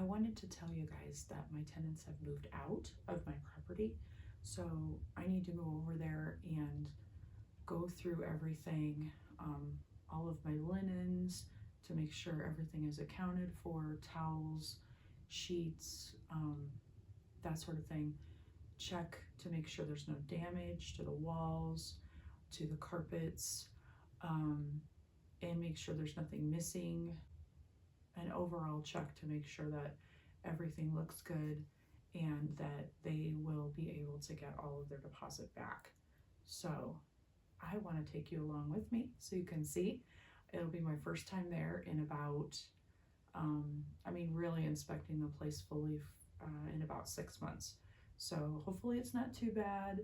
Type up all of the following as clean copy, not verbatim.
wanted to tell you guys that my tenants have moved out of my property, so I need to go over there and go through everything, all of my linens, to make sure everything is accounted for, towels, sheets, that sort of thing. Check to make sure there's no damage to the walls, to the carpets, and make sure there's nothing missing. An overall check to make sure that everything looks good and that they will be able to get all of their deposit back. So I want to take you along with me so you can see. It'll be my first time there in about, really inspecting the place fully in about 6 months. So hopefully it's not too bad.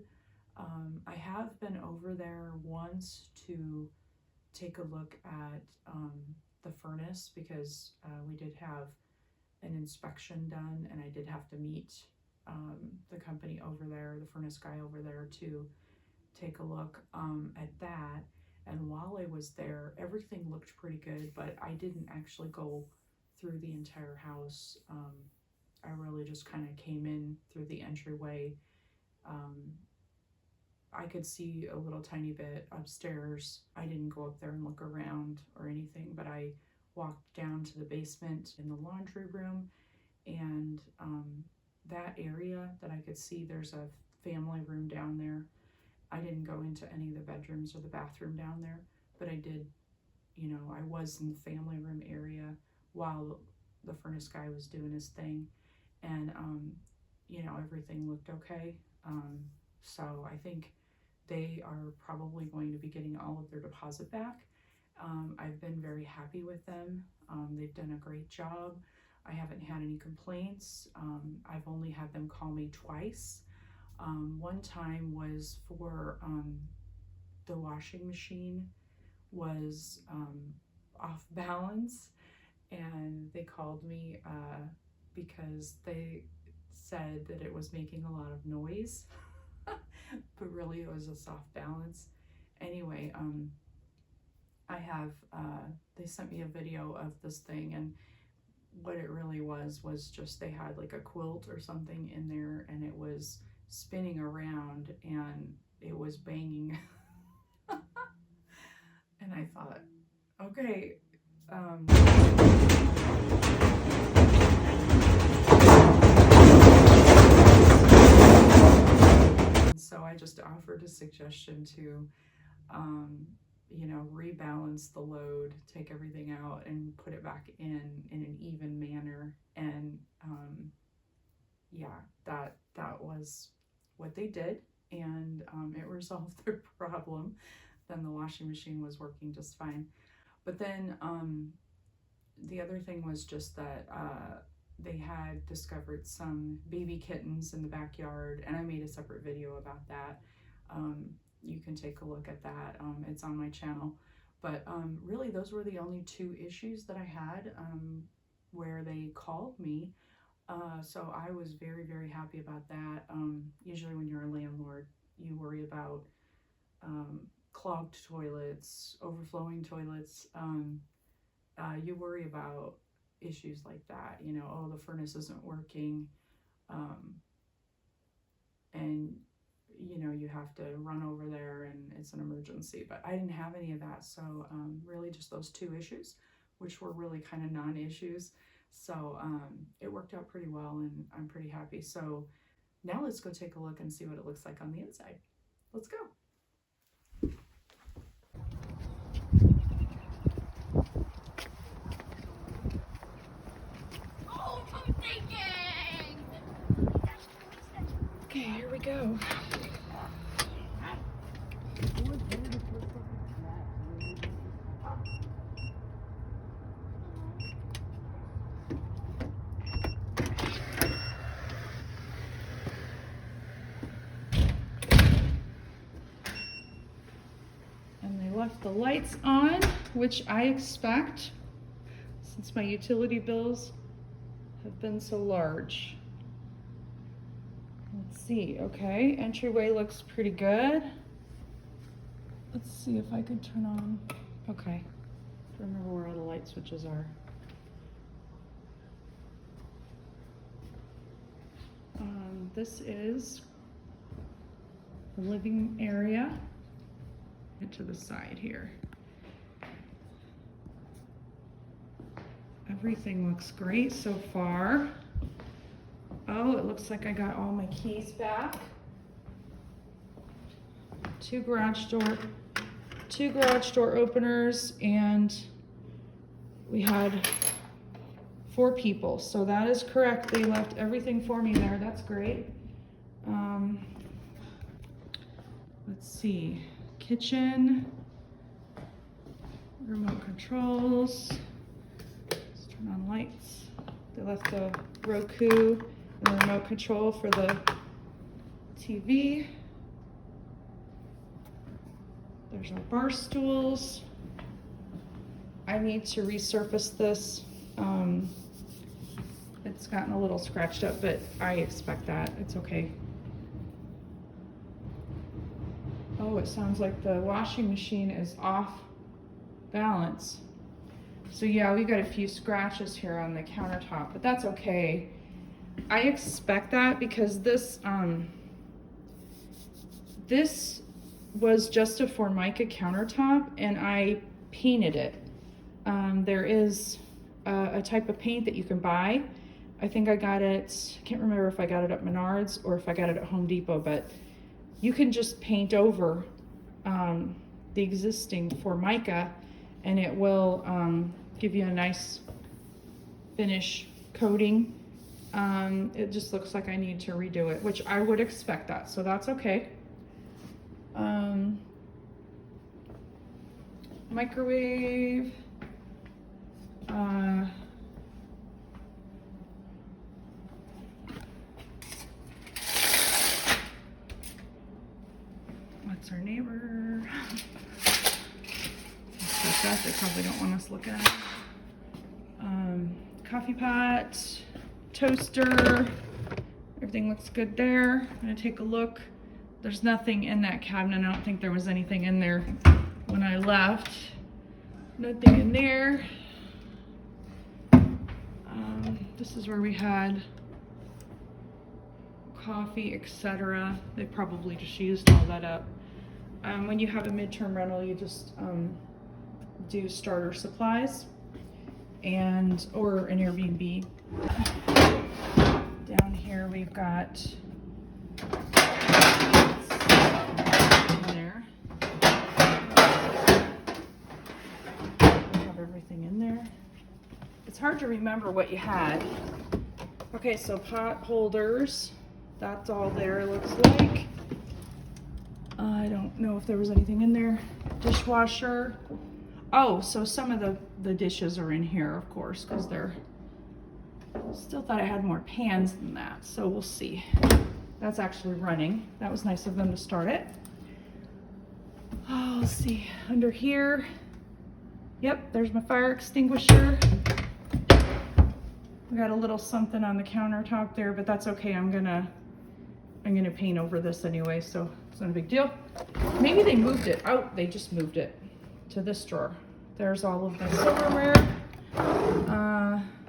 I have been over there once to take a look at the furnace because we did have an inspection done, and I did have to meet the company over there, the furnace guy over there, to take a look at that. And while I was there, everything looked pretty good, but I didn't actually go through the entire house. I really just kind of came in through the entryway. I could see a little tiny bit upstairs. I didn't go up there and look around or anything, but I walked down to the basement in the laundry room, and that area that I could see, there's a family room down there. I didn't go into any of the bedrooms or the bathroom down there, but I did, I was in the family room area while the furnace guy was doing his thing, and everything looked okay. So I think they are probably going to be getting all of their deposit back. I've been very happy with them. They've done a great job. I haven't had any complaints. I've only had them call me twice. One time was for the washing machine was off balance, and they called me because they said that it was making a lot of noise. But really it was just off balance. Anyway, I have, they sent me a video of this thing, and what it really was just they had like a quilt or something in there, and it was spinning around and it was banging. And I thought, okay, so I just offered a suggestion to, rebalance the load, take everything out and put it back in an even manner. And that was what they did, and it resolved their problem. Then the washing machine was working just fine. But then the other thing was just that they had discovered some baby kittens in the backyard, and I made a separate video about that. You can take a look at that. It's on my channel. But really, those were the only two issues that I had where they called me. So I was very, very happy about that. Usually when you're a landlord, you worry about clogged toilets, overflowing toilets. You worry about issues like that, oh, the furnace isn't working, and you have to run over there and it's an emergency. But I didn't have any of that, so really just those two issues, which were really kind of non-issues. So it worked out pretty well, and I'm pretty happy. So now let's go take a look and see what it looks like on the inside. Let's go. Okay, here we go. And they left the lights on, which I expect since my utility bills have been so large. Let's see, okay, entryway looks pretty good. Let's see if I could turn on, okay, remember where all the light switches are. this is the living area. Get to the side here. Everything looks great so far. Oh, it looks like I got all my keys back. Two garage door openers, and we had 4 people, so that is correct. They left everything for me there. That's great. Let's see, kitchen, remote controls. Let's turn on lights. They left the Roku and the remote control for the TV. There's our bar stools. I need to resurface this. It's gotten a little scratched up, but I expect that. It's okay. Oh, it sounds like the washing machine is off balance. So yeah, we got a few scratches here on the countertop, but that's okay. I expect that because this was just a Formica countertop, and I painted it. There is a type of paint that you can buy. I think I got it, I can't remember if I got it at Menards or if I got it at Home Depot, but you can just paint over the existing Formica, and it will give you a nice finish coating. It just looks like I need to redo it, which I would expect that, so that's okay. Microwave. What's our neighbor? That they probably don't want us looking at. Coffee pot, toaster, everything looks good there. I'm gonna take a look. There's nothing in that cabinet. I don't think there was anything in there when I left. Nothing in there. This is where we had coffee, etc. They probably just used all that up. When you have a midterm rental, you just do starter supplies or an Airbnb. Down here we've got in there. We have everything in there. It's hard to remember what you had. Okay, so pot holders, that's all there, looks like. I don't know if there was anything in there. Dishwasher. Oh, so some of the dishes are in here, of course, because they're, still thought I had more pans than that, so we'll see. That's actually running. That was nice of them to start it. Oh, let's see, under here. Yep, there's my fire extinguisher. We got a little something on the countertop there, but that's okay. I'm gonna paint over this anyway, so it's not a big deal. Maybe they moved it. Oh, they just moved it to this drawer. There's all of the silverware.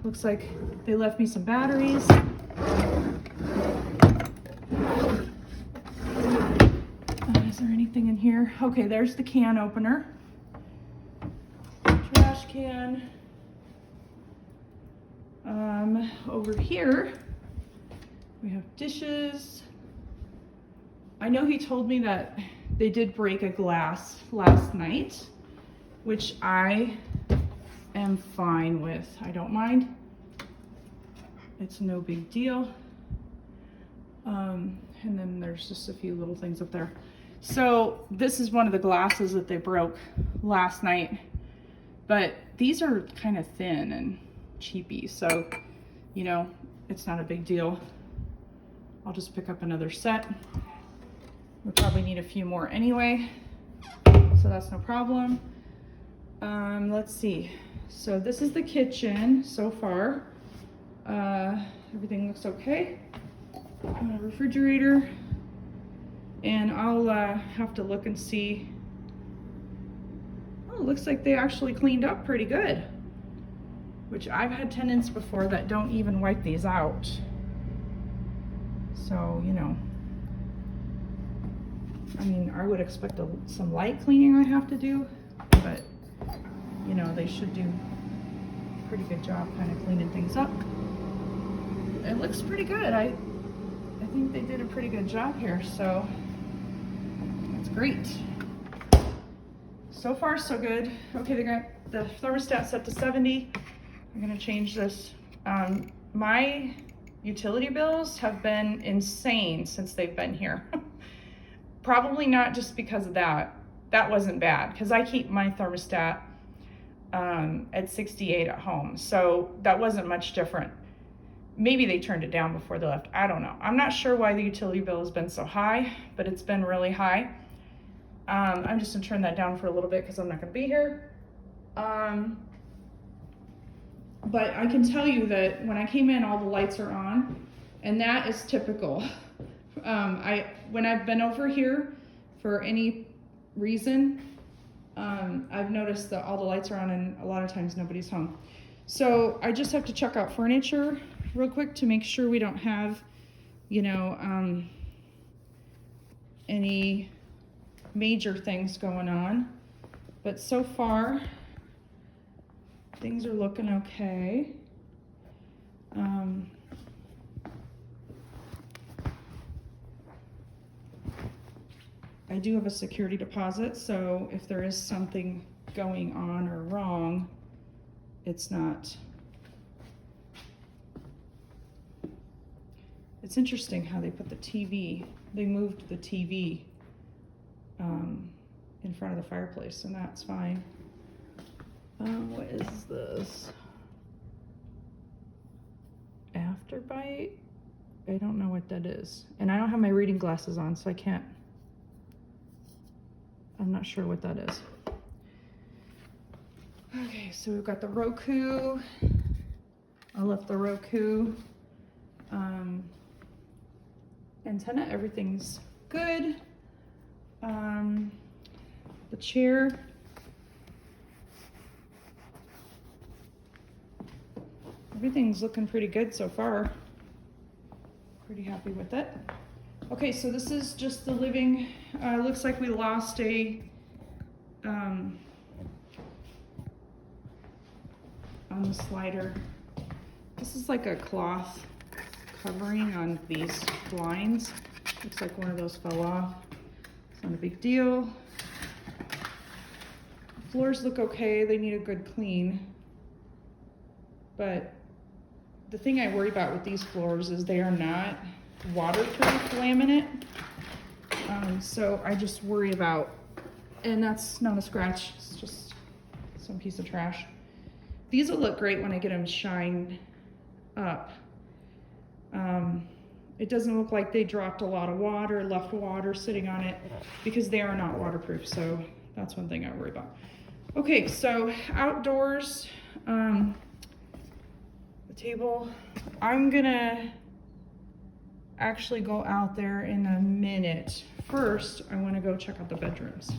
Looks like they left me some batteries. Is there anything in here? Okay, there's the can opener. Trash can. Over here, we have dishes. I know he told me that they did break a glass last night, which I am fine with. I don't mind. It's no big deal. And then there's just a few little things up there. So this is one of the glasses that they broke last night, but these are kind of thin and cheapy, so you know, it's not a big deal. I'll just pick up another set. We'll probably need a few more anyway, so that's no problem. Let's see. So this is the kitchen so far. Everything looks okay. Refrigerator, and I'll have to look and see. Oh, it looks like they actually cleaned up pretty good, which I've had tenants before that don't even wipe these out. So, you know, I mean, I would expect some light cleaning I have to do, but, you know, they should do a pretty good job kind of cleaning things up. It looks pretty good. I think they did a pretty good job here, so that's great. So far, so good. Okay, they got the thermostat set to 70. I'm gonna change this. My utility bills have been insane since they've been here. Probably not just because of that. That wasn't bad, because I keep my thermostat at 68 at home, so that wasn't much different. Maybe they turned it down before they left. I don't know. I'm not sure why the utility bill has been so high, but it's been really high. I'm just gonna turn that down for a little bit because I'm not gonna be here. But I can tell you that when I came in, all the lights are on, and that is typical. When I've been over here for any reason, I've noticed that all the lights are on, and a lot of times nobody's home. So I just have to check out furniture real quick to make sure we don't have, you know, any major things going on. But so far, things are looking okay. I do have a security deposit, so if there is something going on or wrong, it's not. It's interesting how they put the TV, they moved the TV in front of the fireplace, and that's fine. What is this? Afterbite? I don't know what that is. And I don't have my reading glasses on, so I can't. I'm not sure what that is. Okay, so we've got the Roku. I left the Roku antenna. Everything's good. The chair. Everything's looking pretty good so far. Pretty happy with it. Okay, so this is just the living. Looks like we lost a on the slider. This is like a cloth covering on these blinds. Looks like one of those fell off. It's not a big deal. Floors look okay. They need a good clean. But the thing I worry about with these floors is they are not waterproof laminate. So I just worry about, and that's not a scratch, it's just some piece of trash. These will look great when I get them shined up. It doesn't look like they dropped a lot of water, left water sitting on it, because they are not waterproof, so that's one thing I worry about. Okay, so outdoors, the table, I'm gonna actually go out there in a minute. First, I wanna go check out the bedrooms.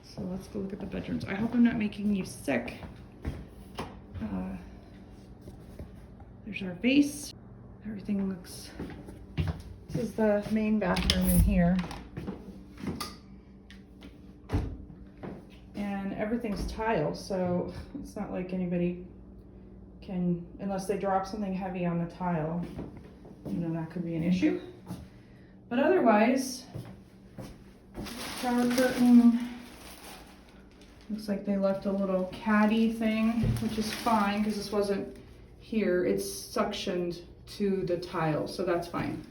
So let's go look at the bedrooms. I hope I'm not making you sick. There's our vase. Everything looks, this is the main bathroom in here. And everything's tile, so it's not like anybody can, unless they drop something heavy on the tile, you know, that could be an issue. But otherwise, shower curtain, looks like they left a little caddy thing, which is fine because this wasn't here. It's suctioned to the tile, so that's fine.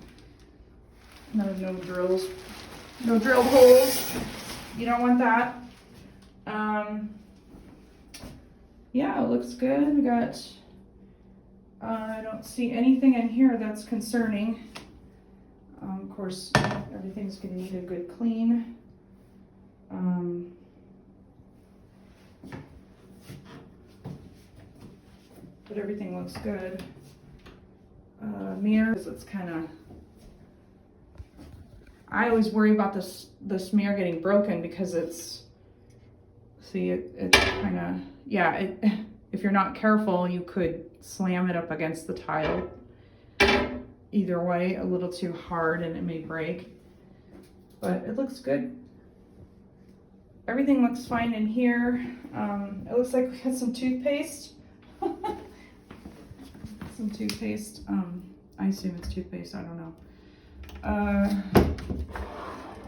No drills, no drilled holes. You don't want that. Yeah, it looks good. We got, I don't see anything in here that's concerning. Of course, everything's gonna need a good clean. But everything looks good. Mirrors, it's kind of, I always worry about this mirror getting broken because it's, see, it's kind of, yeah, if you're not careful, you could slam it up against the tile. either way, a little too hard and it may break, but it looks good. Everything looks fine in here. It looks like we had some toothpaste. Some toothpaste. I assume it's toothpaste, I don't know.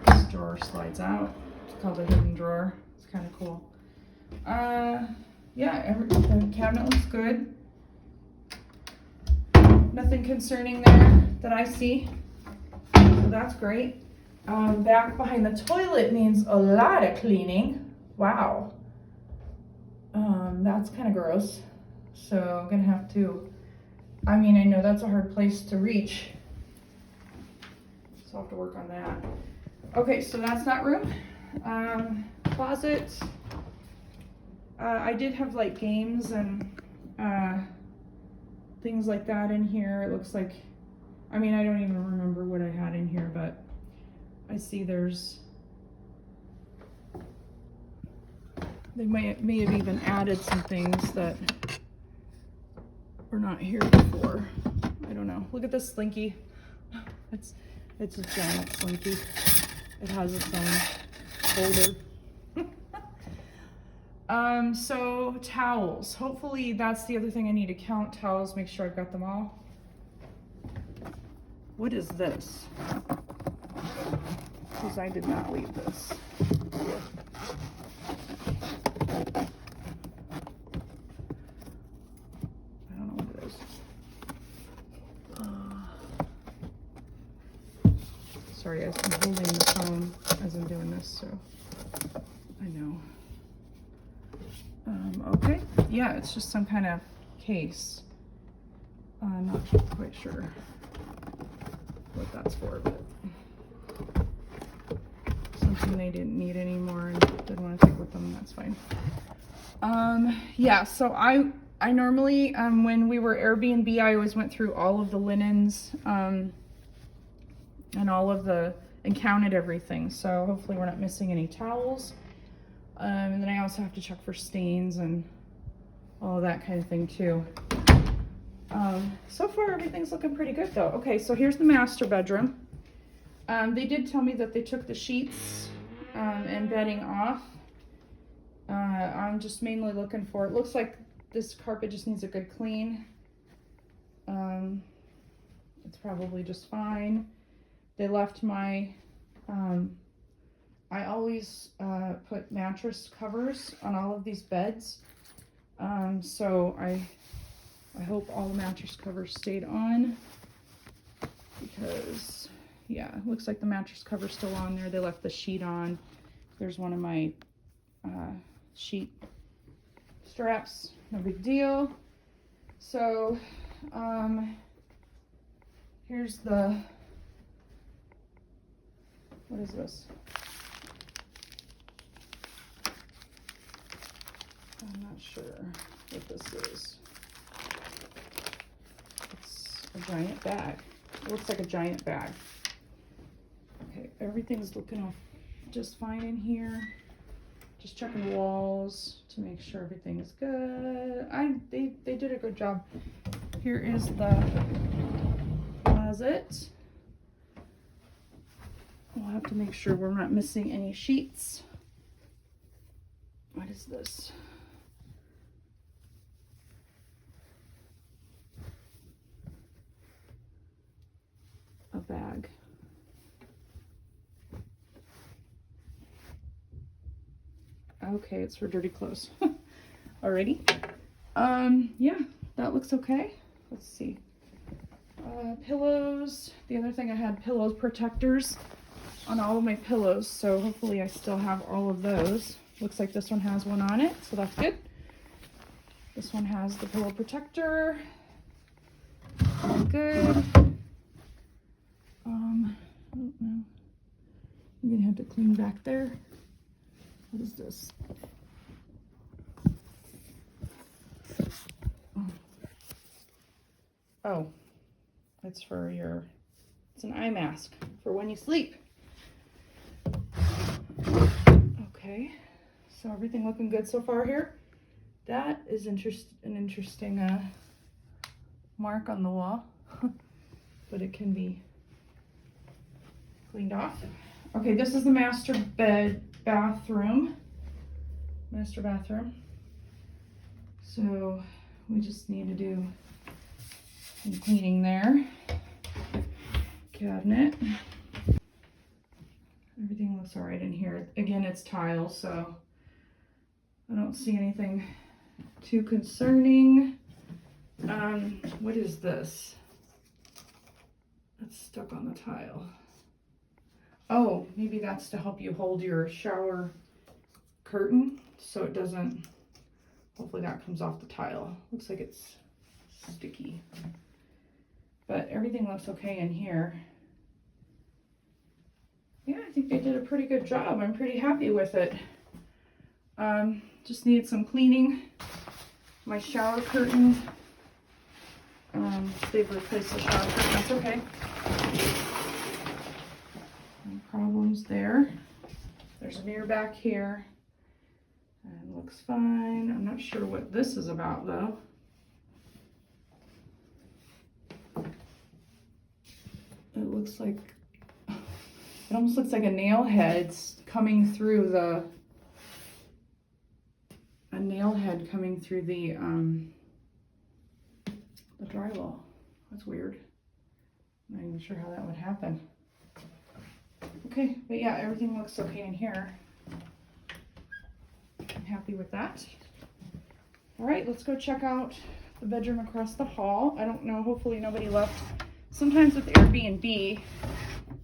This drawer slides out. It's called a hidden drawer. It's kind of cool. Yeah, the cabinet looks good. Nothing concerning there that I see. So that's great. Back behind the toilet needs a lot of cleaning. Wow. That's kind of gross. So I'm gonna have to, I mean, I know that's a hard place to reach. So I'll have to work on that. Okay, so that's that room. Closet. I did have like games and things like that in here. It looks like, I mean, I don't even remember what I had in here, but I see they may have even added some things that were not here before. I don't know. Look at this slinky. It's a giant slinky. It has its own folder. So towels. Hopefully that's the other thing I need to count. Towels, make sure I've got them all. What is this? Because I did not leave this. I don't know what it is. Sorry guys, I'm holding the phone as I'm doing this, so I know. Okay, yeah, it's just some kind of case. I'm not quite sure what that's for, but something they didn't need anymore and didn't want to take with them, that's fine. Yeah, so I normally, when we were Airbnb, I always went through all of the linens, and all of and counted everything. So hopefully we're not missing any towels. And then I also have to check for stains and all of that kind of thing too. So far everything's looking pretty good though. Okay, so here's the master bedroom. They did tell me that they took the sheets and bedding off. I'm just mainly looking for, it looks like this carpet just needs a good clean. It's probably just fine. They left my, I always put mattress covers on all of these beds. So I hope all the mattress covers stayed on, because yeah, it looks like the mattress cover's still on there. They left the sheet on. There's one of my sheet straps, no big deal. So here's the, what is this? I'm not sure what this is. It's a giant bag. It looks like a giant bag. Okay, everything's looking off just fine in here. Just checking the walls to make sure everything is good. They did a good job. Here is the closet. We'll have to make sure we're not missing any sheets. What is this? A bag. Okay, it's for dirty clothes. Alrighty. Yeah, that looks okay. Let's see. Pillows. The other thing, I had pillow protectors on all of my pillows, so hopefully I still have all of those. Looks like this one has one on it, so that's good. This one has the pillow protector. All good. I don't know. I'm gonna have to clean back there. What is this? Oh, it's for your, it's an eye mask for when you sleep. Okay, so everything looking good so far here. That is an interesting mark on the wall. but it can be cleaned off. Okay, this is the master bathroom. So we just need to do some cleaning there. Cabinet. Everything looks all right in here. Again, it's tile, so I don't see anything too concerning. What is this? That's stuck on the tile. Oh, maybe that's to help you hold your shower curtain so it doesn't, hopefully that comes off the tile. Looks like it's sticky. But everything looks okay in here. Yeah, I think they did a pretty good job. I'm pretty happy with it. Just need some cleaning. My shower curtain, they've replaced the shower curtain, that's okay. No problems there. There's a mirror back here. And looks fine. I'm not sure what this is about though. It looks like, it almost looks like a nail head's coming through the, the drywall. That's weird. I'm not even sure how that would happen. Okay, but yeah, everything looks okay in here. I'm happy with that. All right, let's go check out the bedroom across the hall. I don't know, hopefully nobody left. Sometimes with Airbnb,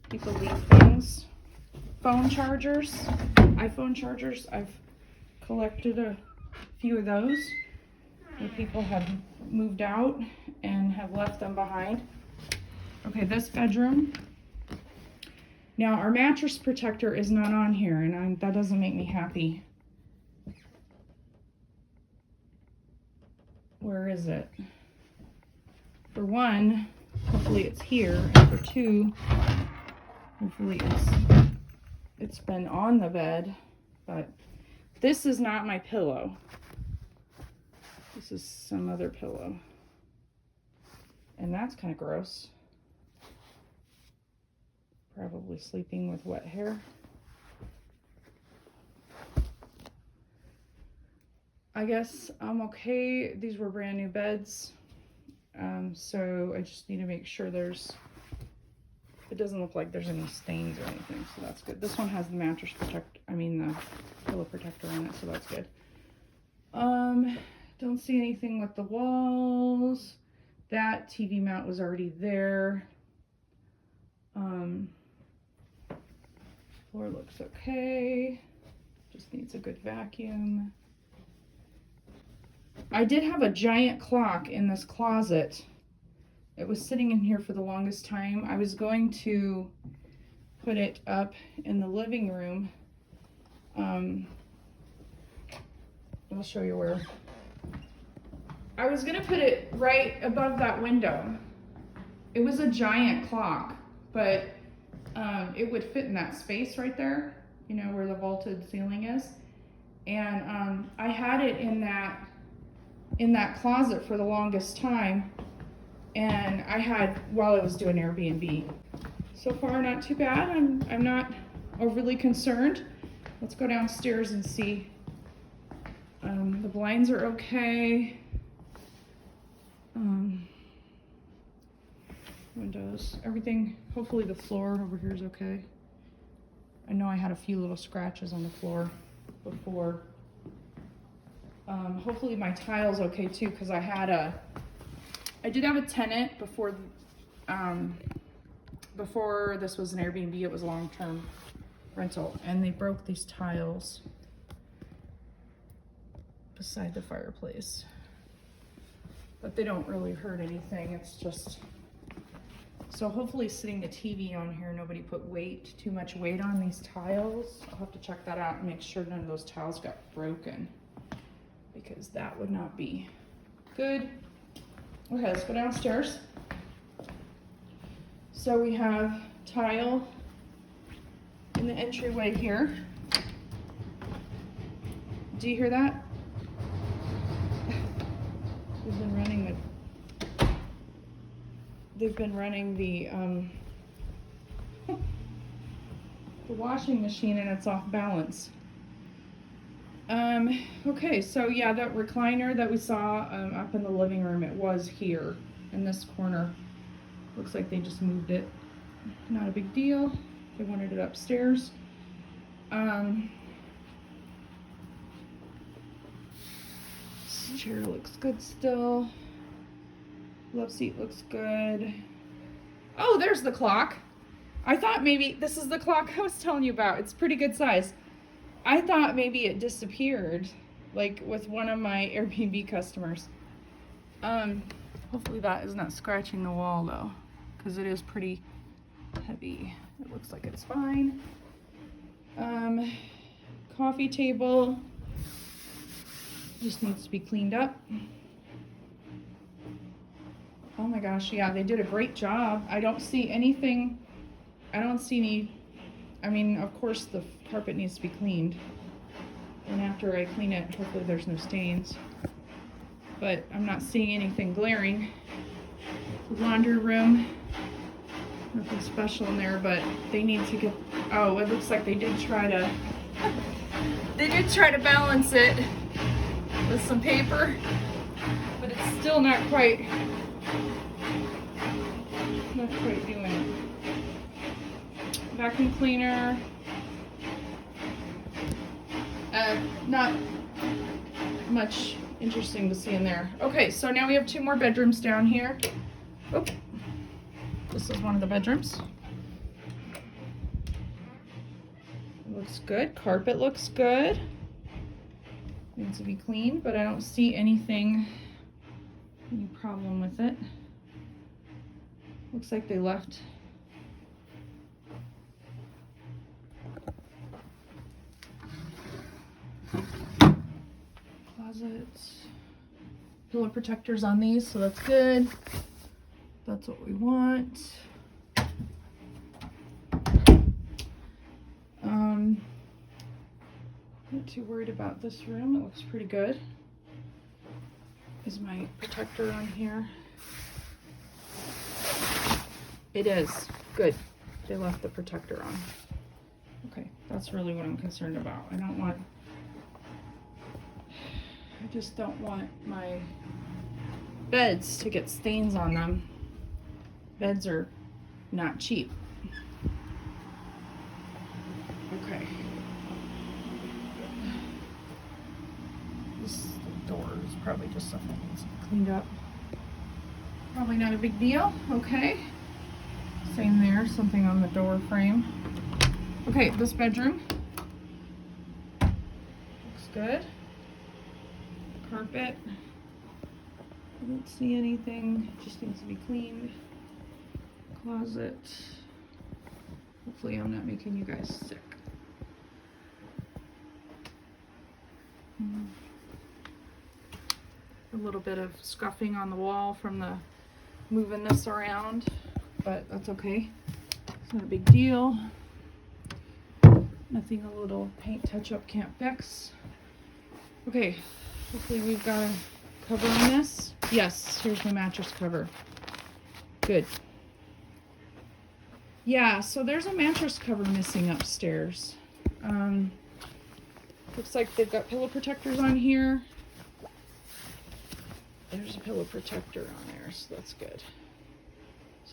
people leave things. Phone chargers, iPhone chargers. I've collected a few of those where people have moved out and have left them behind. Okay, this bedroom. Now our mattress protector is not on here, and that doesn't make me happy. Where is it? For one, hopefully it's here, and for two, hopefully it's been on the bed, but this is not my pillow. This is some other pillow. And that's kind of gross. Probably sleeping with wet hair. I guess I'm okay. These were brand new beds. So I just need to make sure it doesn't look like there's any stains or anything, so that's good. This one has the mattress the pillow protector in it, so that's good. Don't see anything with the walls. That TV mount was already there. Floor looks okay. Just needs a good vacuum. I did have a giant clock in this closet. It was sitting in here for the longest time. I was going to put it up in the living room. I'll show you where. I was gonna put it right above that window. It was a giant clock, but it would fit in that space right there, you know, where the vaulted ceiling is. And I had it in that closet for the longest time, and while I was doing Airbnb. So far, not too bad. I'm not overly concerned. Let's go downstairs and see. The blinds are okay. Windows, everything. Hopefully the floor over here is okay. I know I had a few little scratches on the floor before. Hopefully my tile's okay too, because I did have a tenant before this was an Airbnb. It was long-term rental, and they broke these tiles beside the fireplace, but they don't really hurt anything. It's just, so hopefully sitting the TV on here, nobody put too much weight on these tiles. I'll have to check that out and make sure none of those tiles got broken, because that would not be good. Okay, let's go downstairs. So we have tile in the entryway here. Do you hear that? We've been running they've been running the washing machine and it's off balance. Okay, so yeah, that recliner that we saw up in the living room, it was here in this corner. Looks like they just moved it. Not a big deal. They wanted it upstairs. This chair looks good still. Love seat looks good. Oh, there's the clock. I thought maybe this is the clock I was telling you about. It's pretty good size. I thought maybe it disappeared, like with one of my Airbnb customers. Hopefully that is not scratching the wall though, because it is pretty heavy. It looks like it's fine. Coffee table just needs to be cleaned up. Oh my gosh, yeah, they did a great job. I don't see anything, I don't see any, I mean, of course the carpet needs to be cleaned. And after I clean it, hopefully there's no stains. But I'm not seeing anything glaring. Laundry room, nothing special in there, but they need to get, oh, it looks like they did try to balance it with some paper, but it's still not quite doing it. Vacuum cleaner, not much interesting to see in there. Okay, so now we have 2 more bedrooms down here. Oh, this is one of the bedrooms. Looks good. Carpet looks good. Needs to be cleaned, but I don't see any problem with it. Looks like they left closets, pillow protectors on these, so that's good. That's what we want. Not too worried about this room. It looks pretty good. Is my protector on here? It is. Good. They left the protector on. Okay, that's really what I'm concerned about. I just don't want my beds to get stains on them. Beds are not cheap. Okay. This door is probably just something that needs to be cleaned up. Probably not a big deal. Okay. Same there, something on the door frame. Okay, this bedroom looks good. Carpet, I don't see anything, just needs to be cleaned. Closet, hopefully I'm not making you guys sick. A little bit of scuffing on the wall from the moving this around, but that's okay. It's not a big deal. Nothing a little paint touch-up can't fix. Okay, hopefully we've got a cover on this. Yes, here's the mattress cover. Good. Yeah, so there's a mattress cover missing upstairs. Looks like they've got pillow protectors on here. There's a pillow protector on there, so that's good.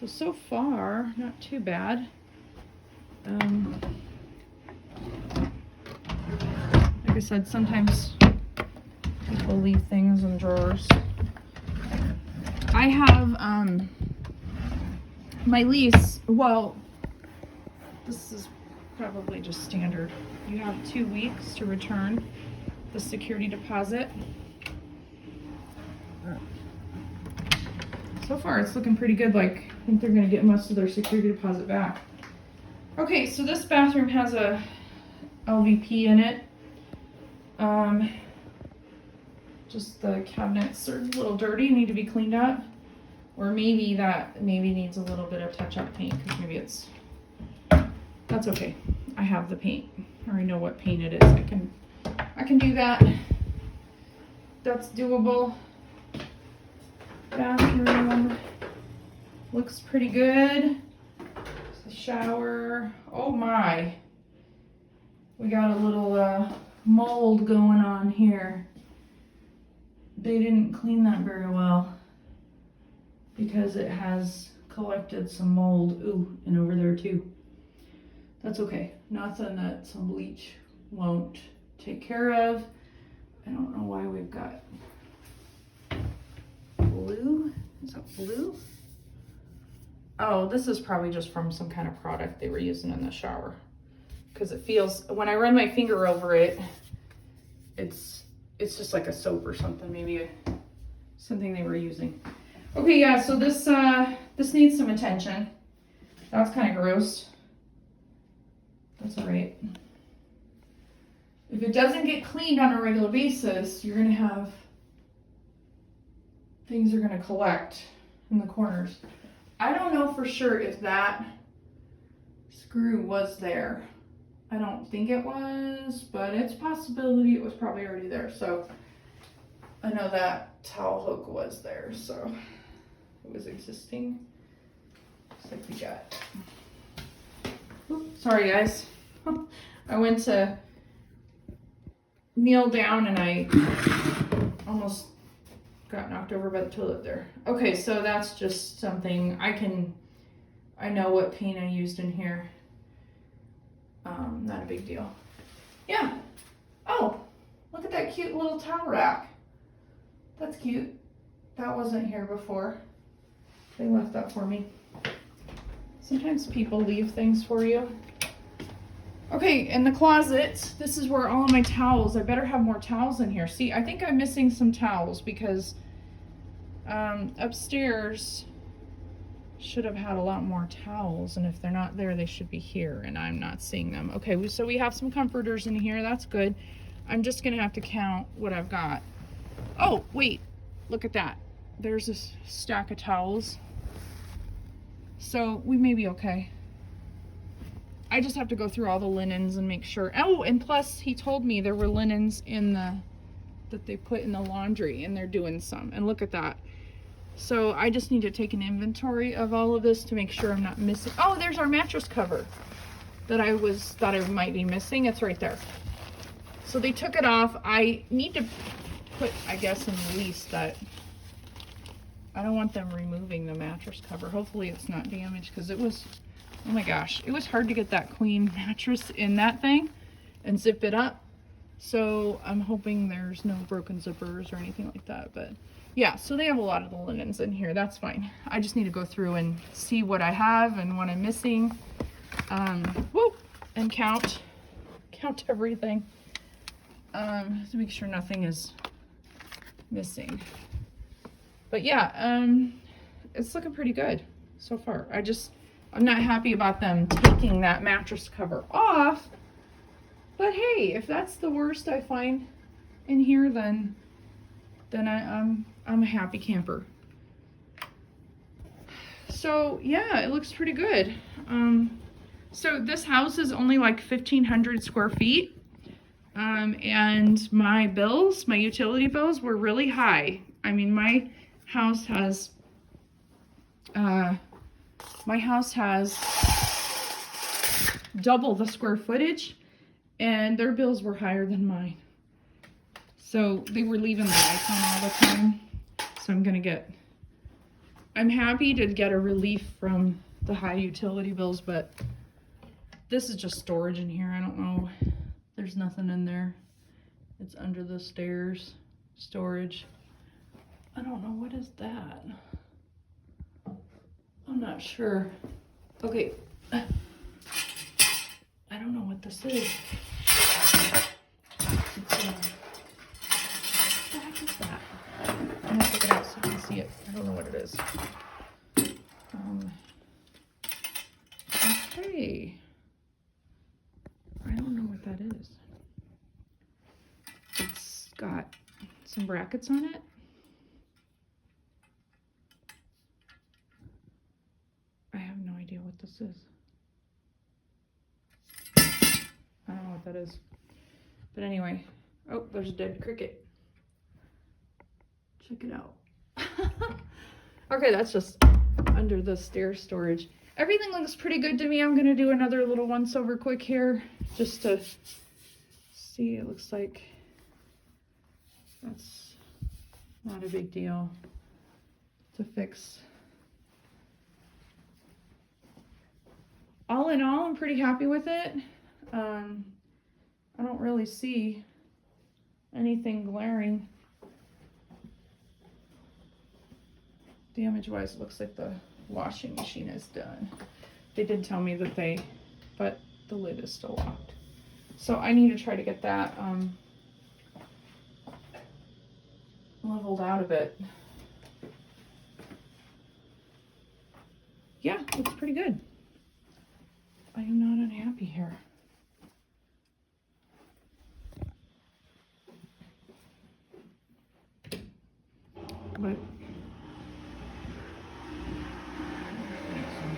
So far, not too bad. Like I said, sometimes people leave things in drawers. I have my lease, well, this is probably just standard. You have 2 weeks to return the security deposit. So far it's looking pretty good. Like, I think they're gonna get most of their security deposit back. Okay, so this bathroom has a LVP in it. Just the cabinets are a little dirty, need to be cleaned up. Or maybe that needs a little bit of touch-up paint, because maybe that's okay. I have the paint, or I know what paint it is. I can do that. That's doable. Bathroom. looks pretty good. The shower, oh my. We got a little mold going on here. They didn't clean that very well because it has collected some mold. Ooh, and over there too. That's okay. Nothing that some bleach won't take care of. I don't know why we've got blue. Is that blue? Oh, this is probably just from some kind of product they were using in the shower. Because it feels, when I run my finger over it, it's just like a soap or something, maybe something they were using. Okay, yeah, so this needs some attention. That's kind of gross. That's all right. If it doesn't get cleaned on a regular basis, you're gonna have, things are gonna collect in the corners. I don't know for sure if that screw was there. I don't think it was, but it's a possibility it was probably already there. So I know that towel hook was there, so it was existing. Looks like we got, oops, sorry guys. I went to kneel down and I almost got knocked over by the toilet there. Okay, so that's just something I know what paint I used in here. Not a big deal. Yeah. Oh, look at that cute little towel rack. That's cute. That wasn't here before. They left that for me. Sometimes people leave things for you. Okay, in the closet, this is where all of my towels, I better have more towels in here. See, I think I'm missing some towels because upstairs should have had a lot more towels, and if they're not there, they should be here, and I'm not seeing them. Okay, so we have some comforters in here. That's good. I'm just gonna have to count what I've got. Oh, wait, look at that. There's a stack of towels. So we may be okay. I just have to go through all the linens and make sure. Oh, and plus he told me there were linens in that they put in the laundry, and they're doing some. And look at that. So I just need to take an inventory of all of this to make sure I'm not missing. Oh, there's our mattress cover that I thought I might be missing. It's right there. So they took it off. I need to put, I guess, in the lease that I don't want them removing the mattress cover. Hopefully it's not damaged, because it was, oh my gosh, it was hard to get that queen mattress in that thing and zip it up. So I'm hoping there's no broken zippers or anything like that. But yeah, so they have a lot of the linens in here. That's fine. I just need to go through and see what I have and what I'm missing. And count everything to make sure nothing is missing. But yeah, it's looking pretty good so far. I'm not happy about them taking that mattress cover off. But hey, if that's the worst I find in here, then I'm a happy camper. So yeah, it looks pretty good. So this house is only like 1,500 square feet. And my utility bills were really high. I mean, my house has double the square footage, and their bills were higher than mine. So they were leaving the lights on all the time. So I'm happy to get a relief from the high utility bills, but this is just storage in here. I don't know. There's nothing in there. It's under the stairs. Storage. I don't know. What is that? I'm not sure. Okay. I don't know what this is. What the heck is that? I'm gonna take it out so you can see it. I don't know what it is. Okay. I don't know what that is. It's got some brackets on it. I have no idea what this is. I don't know what that is. But anyway, oh, there's a dead cricket. Check it out. Okay, that's just, I under the stair storage. Everything looks pretty good to me. I'm gonna do another little once over quick here just to see. It looks like that's not a big deal to fix. All in all, I'm pretty happy with it. I don't really see anything glaring. Damage-wise, it looks like the washing machine is done. They did tell me that but the lid is still locked. So I need to try to get that leveled out a bit. Yeah, looks pretty good. I am not unhappy here. But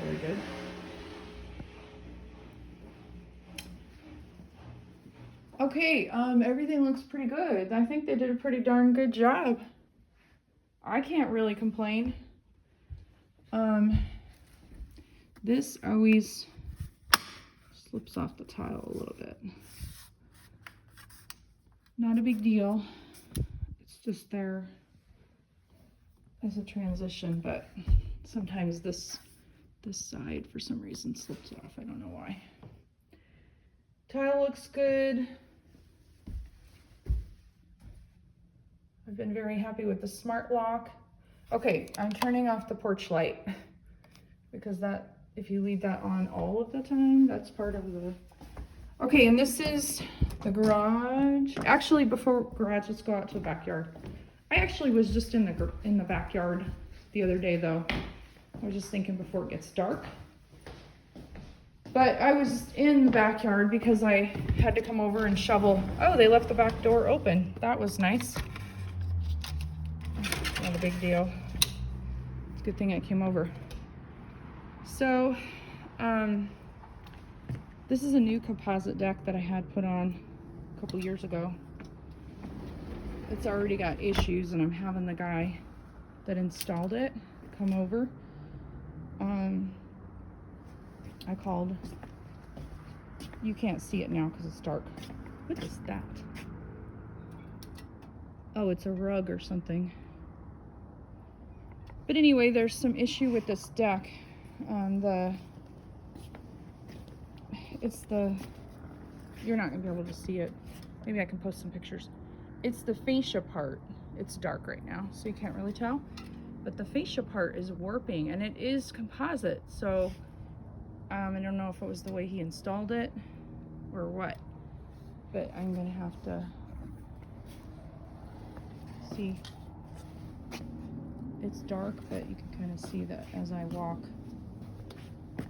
very good. Okay, everything looks pretty good. I think they did a pretty darn good job. I can't really complain. This always slips off the tile a little bit. Not a big deal. It's just there as a transition, but sometimes this side for some reason slips off. I don't know why. Tile looks good. I've been very happy with the smart lock. Okay, I'm turning off the porch light because that, if you leave that on all of the time, that's part of the... Okay, and this is the garage. Actually, before garage, let's go out to the backyard. I actually was just in the backyard the other day though. I was just thinking before it gets dark. But I was in the backyard because I had to come over and shovel. Oh, they left the back door open. That was nice. Not a big deal. It's a good thing I came over. So, this is a new composite deck that I had put on a couple years ago. It's already got issues and I'm having the guy that installed it come over. I called. You can't see it now because it's dark. What is that? Oh, it's a rug or something. But anyway, there's some issue with this deck. You're not gonna be able to see it. Maybe I can post some pictures. It's the fascia part. It's dark right now, so you can't really tell. But the fascia part is warping, and it is composite. So I don't know if it was the way he installed it or what. But I'm gonna have to see. It's dark, but you can kind of see that as I walk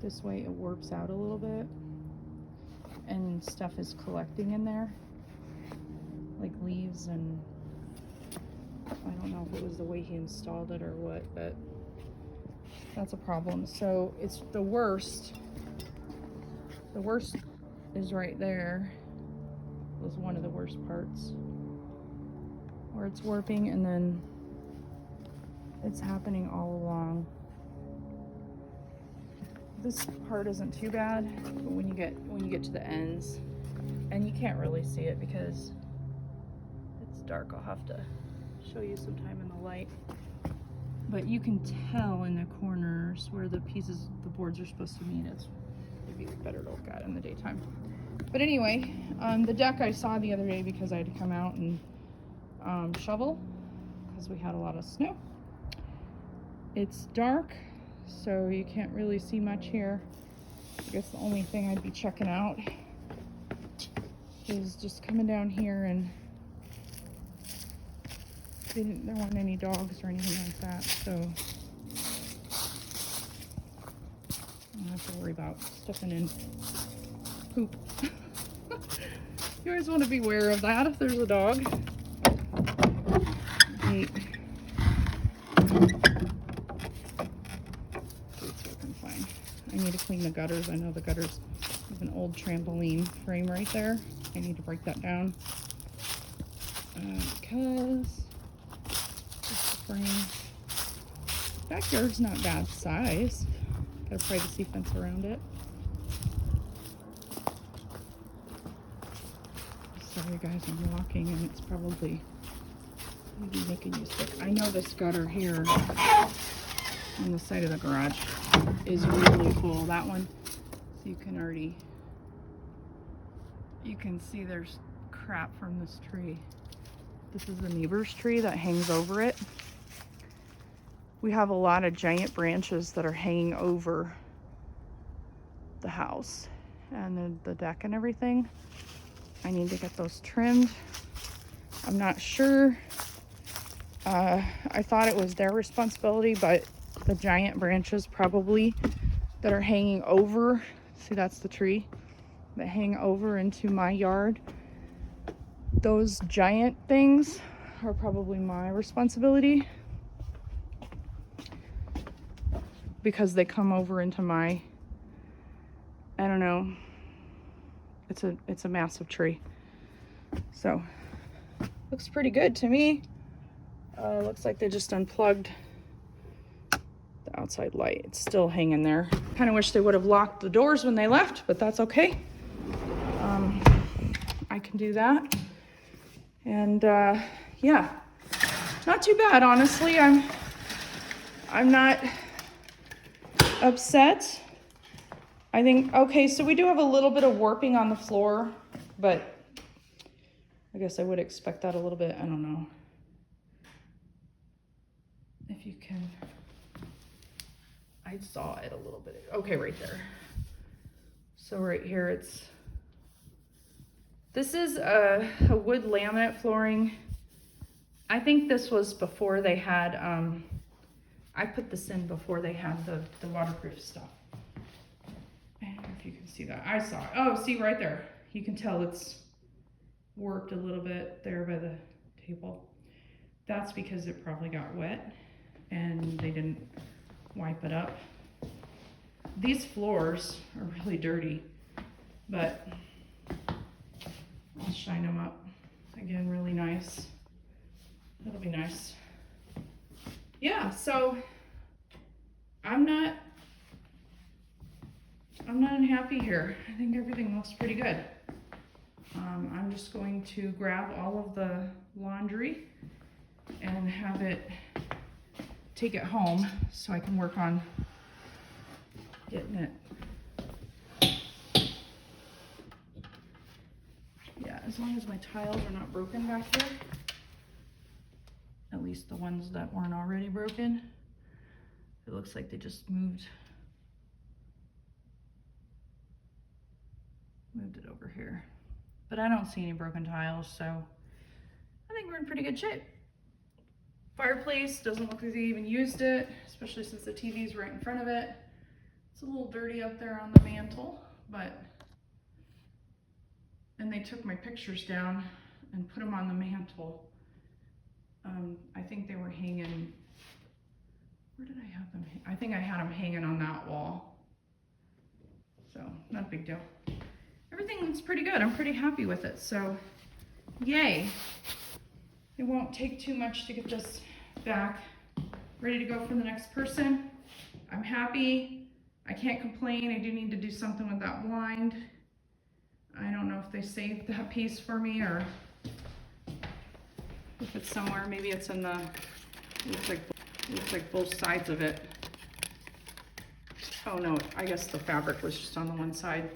this way, it warps out a little bit, and stuff is collecting in there, like leaves, and I don't know if it was the way he installed it or what, but that's a problem. So it's the worst. The worst is right there. It was one of the worst parts where it's warping, and then it's happening all along. This part isn't too bad, but when you get to the ends, and you can't really see it because it's dark, I'll have to show you sometime in the light. But you can tell in the corners where the boards are supposed to meet. It's maybe better to look at in the daytime. But anyway, the deck I saw the other day because I had to come out and shovel because we had a lot of snow. It's dark, so you can't really see much here. I guess the only thing I'd be checking out is just coming down here, and there weren't any dogs or anything like that, so I don't have to worry about stepping in poop. You always want to be aware of that if there's a dog. Wait. It's working fine. I need to clean the gutters. I know the gutters have an old trampoline frame right there. I need to break that down because this frame Backyard's not bad size. Got a privacy fence around it. Sorry guys, I'm walking and it's probably maybe making you sick. I know this gutter here on the side of the garage is really full. That one, so you can see there's crap from this tree. This is the neighbor's tree that hangs over it. We have a lot of giant branches that are hanging over the house and the deck and everything. I need to get those trimmed. I'm not sure. I thought it was their responsibility, but the giant branches probably that are hanging over, see that's the tree, that hang over into my yard. Those giant things are probably my responsibility because they come over into my, I don't know, it's a massive tree. So looks pretty good to me. Looks like they just unplugged the outside light. It's still hanging there. Kind of wish they would have locked the doors when they left, but that's okay. I can do that. And yeah, not too bad, honestly. I'm not upset. I think, okay, so we do have a little bit of warping on the floor, but I guess I would expect that a little bit. I don't know if you can, I saw it a little bit. Okay, right there. So right here, this is a wood laminate flooring. I think this was before they had, I put this in before they had the waterproof stuff. I don't know if you can see that. I saw it. Oh, see right there. You can tell it's warped a little bit there by the table. That's because it probably got wet and they didn't wipe it up. These floors are really dirty, but I'll shine them up. Again, really nice. That'll be nice. Yeah, so I'm not unhappy here. I think everything looks pretty good. I'm just going to grab all of the laundry and have it, take it home so I can work on getting it. Yeah, as long as my tiles are not broken back here, at least the ones that weren't already broken. It looks like they just moved it over here. But I don't see any broken tiles, so I think we're in pretty good shape. Fireplace doesn't look like they even used it, especially since the TV's right in front of it. It's a little dirty up there on the mantle, but, and they took my pictures down and put them on the mantle. I think they were hanging, where did I have them? I think I had them hanging on that wall. So, not a big deal. Everything looks pretty good. I'm pretty happy with it, so yay. It won't take too much to get this back ready to go for the next person. I'm happy. I can't complain. I do need to do something with that blind. I don't know if they saved that piece for me or if it's somewhere. Maybe it's in the, looks like both sides of it. Oh no, I guess the fabric was just on the one side.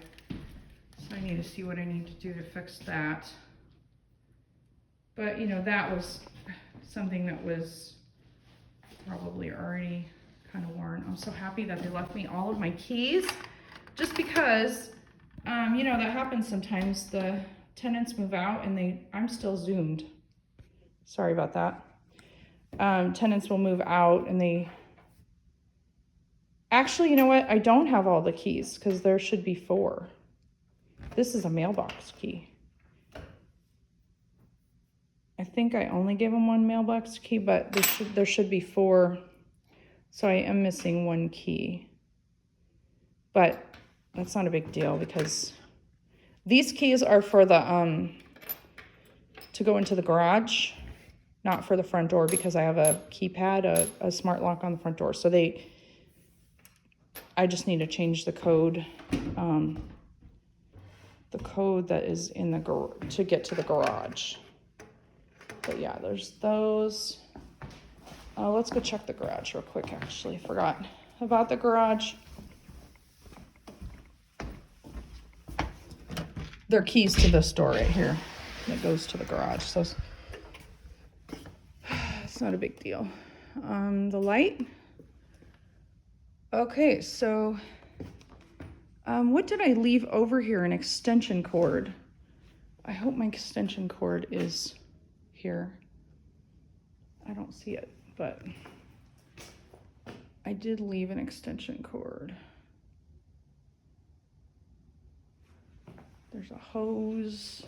So I need to see what I need to do to fix that. But you know, that was something that was probably already kind of worn. I'm so happy that they left me all of my keys, just because, you know, that happens sometimes. The tenants move out and I'm still zoomed. Sorry about that. Tenants will move out and actually, you know what? I don't have all the keys because there should be 4. This is a mailbox key. I think I only gave them 1 mailbox key, but there should be 4. So I am missing 1 key. But that's not a big deal because these keys are for the to go into the garage. not for the front door because I have a keypad, a smart lock on the front door. So I just need to change the code that is in the to get to the garage. But yeah, there's those. Let's go check the garage real quick, actually. Forgot about the garage. There are keys to this door right here that goes to the garage, so it's not a big deal. The light. Okay, so what did I leave over here? An extension cord. I hope my extension cord is here. I don't see it, but I did leave an extension cord. There's a hose.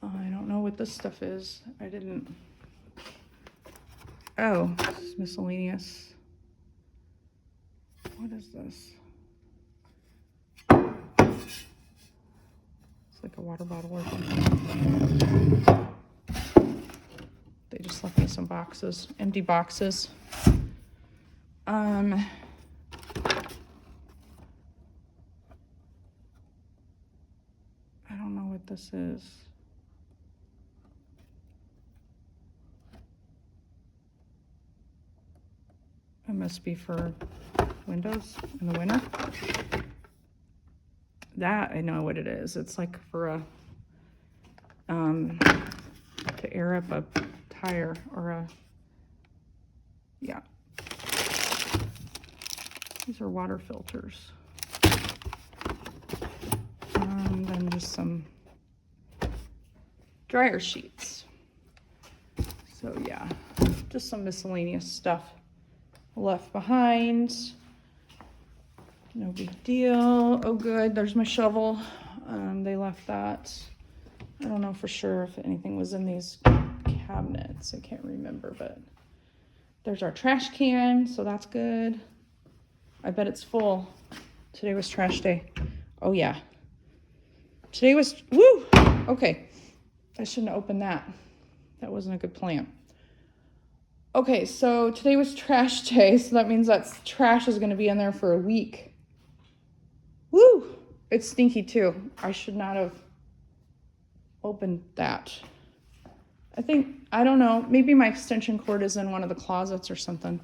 I don't know what this stuff is. I didn't. Oh, this is miscellaneous. What is this? It's like a water bottle or something. They just left me some boxes, empty boxes. I don't know what this is. It must be for windows in the winter. That I know what it is. It's like for to air up a tire or yeah. These are water filters. And then just some dryer sheets. So yeah, just some miscellaneous stuff left behind. No big deal. Oh good, there's my shovel. They left that. I don't know for sure if anything was in these cabinets. I can't remember, but there's our trash can, so that's good. I bet it's full. Today was trash day. Oh yeah. Today was, woo! Okay, I shouldn't have opened that. That wasn't a good plan. Okay, so today was trash day, so that means that trash is gonna be in there for a week. Woo! It's stinky too. I should not have opened that. I don't know, maybe my extension cord is in one of the closets or something,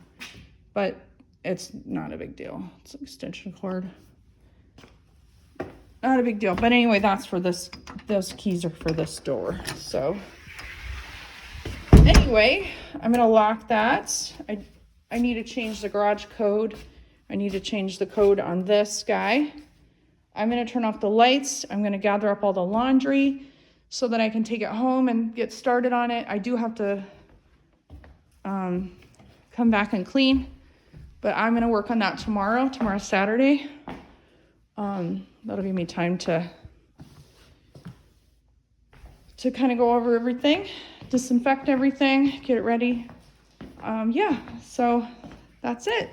but it's not a big deal. It's an extension cord. Not a big deal. But anyway, that's for this. Those keys are for this door. So anyway, I'm going to lock that. I need to change the garage code. I need to change the code on this guy. I'm going to turn off the lights. I'm going to gather up all the laundry so that I can take it home and get started on it. I do have to come back and clean, but I'm going to work on that tomorrow. Tomorrow's Saturday. That'll give me time to kind of go over everything, disinfect everything, get it ready. Yeah, so that's it.